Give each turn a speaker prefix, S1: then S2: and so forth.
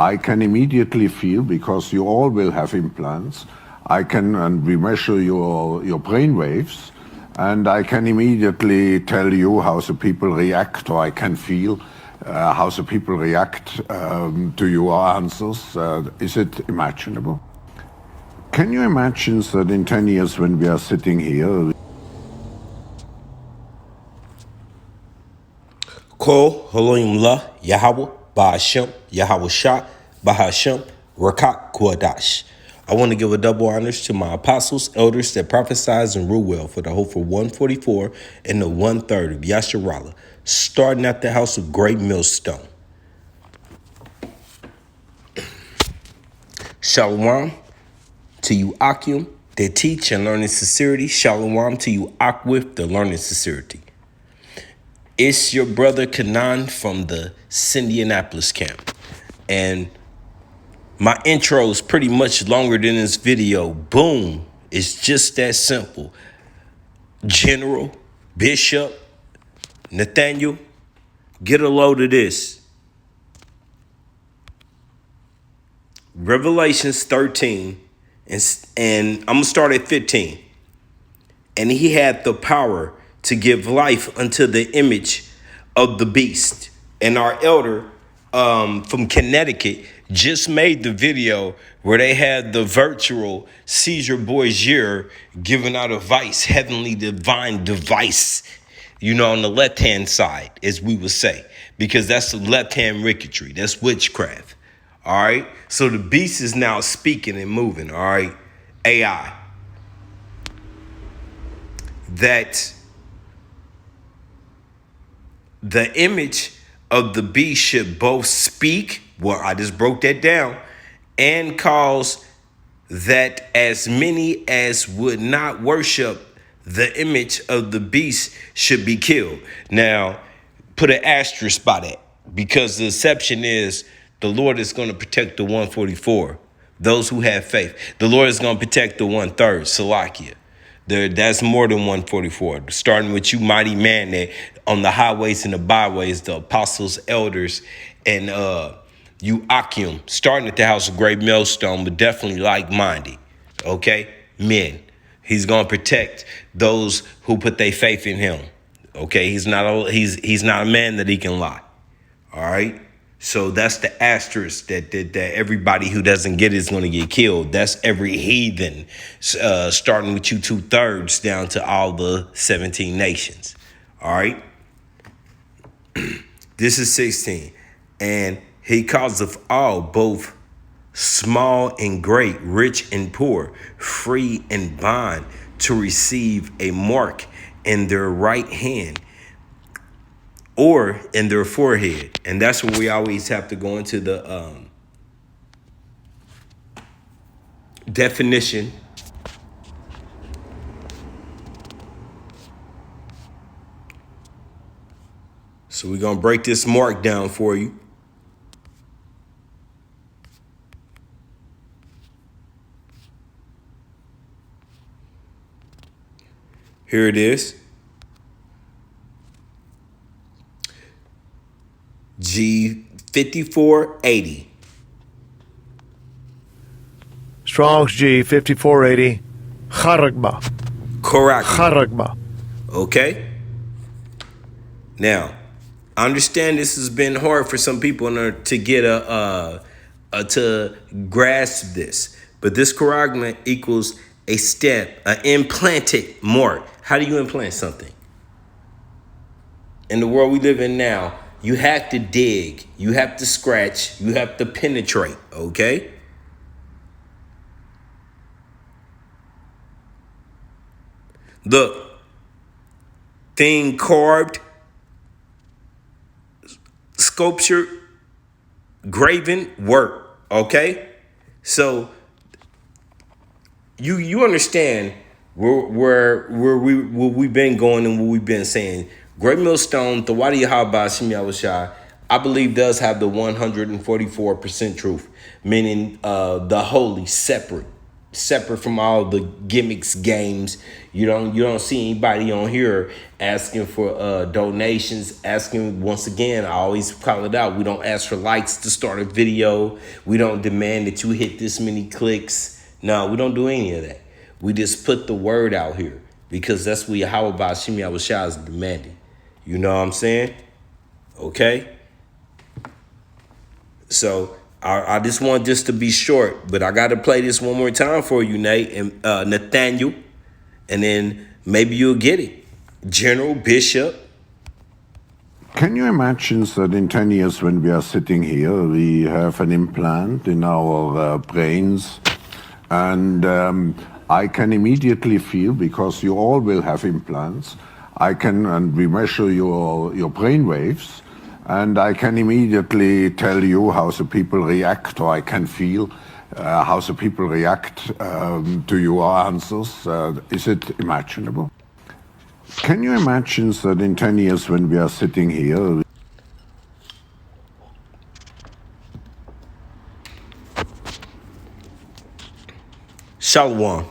S1: I can immediately feel, because you all will have implants, and we measure your brain waves, and I can immediately tell you how the people react, or I can feel how the people react to your answers. Is it imaginable? Can you imagine that in 10 years when we are sitting here?
S2: Kol Haloim La Yahweh Bahashem Yahweh Shah Bahashem Rakat Kuadash. I want to give a double honors to my apostles, elders that prophesize and rule well for the hope for 144 and the 1/3 of Yasharallah, starting at the house of Great Millstone. Shalom to you Akim that teach and learn in sincerity. Shalom to you Akwif that learn in sincerity. It's your brother Kanan from the Cindianapolis camp. And my intro is pretty much longer than this video. Boom. It's just that simple. General, Bishop, Nathaniel, get a load of this. Revelations 13, and I'm going to start at 15. And he had the power to give life unto the image of the beast. And our elder from Connecticut just made the video where they had the virtual Caesar Borgia giving out advice, heavenly divine device, on the left-hand side, as we would say, because that's the left-hand ricketry. That's witchcraft. All right. So the beast is now speaking and moving. All right. AI. That the image of the beast should both speak, well, I just broke that down, and cause that as many as would not worship the image of the beast should be killed. Now, put an asterisk by that, because the exception is the Lord is going to protect the 144, those who have faith. The Lord is going to protect the 1/3, Salakia. That's more than 144. Starting with you, mighty man, that on the highways and the byways, the apostles, elders, and you Akim, starting at the house of Great Millstone, but definitely like-minded. Okay, men. He's gonna protect those who put their faith in him. Okay, he's not a man that he can lie. All right. So that's the asterisk that everybody who doesn't get it is going to get killed. That's every heathen, starting with you 2/3 down to all the 17 nations. All right. This is 16. And he causeth all, both small and great, rich and poor, free and bond, to receive a mark in their right hand or in their forehead. And that's where we always have to go into the definition. So we're going to break this mark down for you. Here it is. G5480.
S3: Strong's G5480. Charagba.
S2: Correct.
S3: Charagba.
S2: Okay. Now, I understand this has been hard for some people to get to grasp this, but this charagma equals a step, an implanted mark. How do you implant something? In the world we live in now, you have to dig, you have to scratch, you have to penetrate, okay? Look, thing carved, sculpture, graven work, okay? So you understand where we've been going and what we've been saying. Great Millstone, Tawadi Haba Shimi Awashai, I believe does have the 144% truth, meaning the holy, separate, separate from all the gimmicks games. You don't see anybody on here asking for donations, asking. Once again, I always call it out, we don't ask for likes to start a video. We don't demand that you hit this many clicks. No, we don't do any of that. We just put the word out here because that's what Yahweh Bashim Yahushua is demanding. You know what I'm saying? Okay. So I just want this to be short, but I got to play this one more time for you, Nate and Nathaniel, and then maybe you'll get it. General Bishop.
S1: Can you imagine that in 10 years when we are sitting here, we have an implant in our brains, and I can immediately feel, because you all will have implants, and we measure your brain waves, and I can immediately tell you how the people react, or I can feel how the people react to your answers. Is it imaginable? Can you imagine that in 10 years when we are sitting here?
S2: Shalom.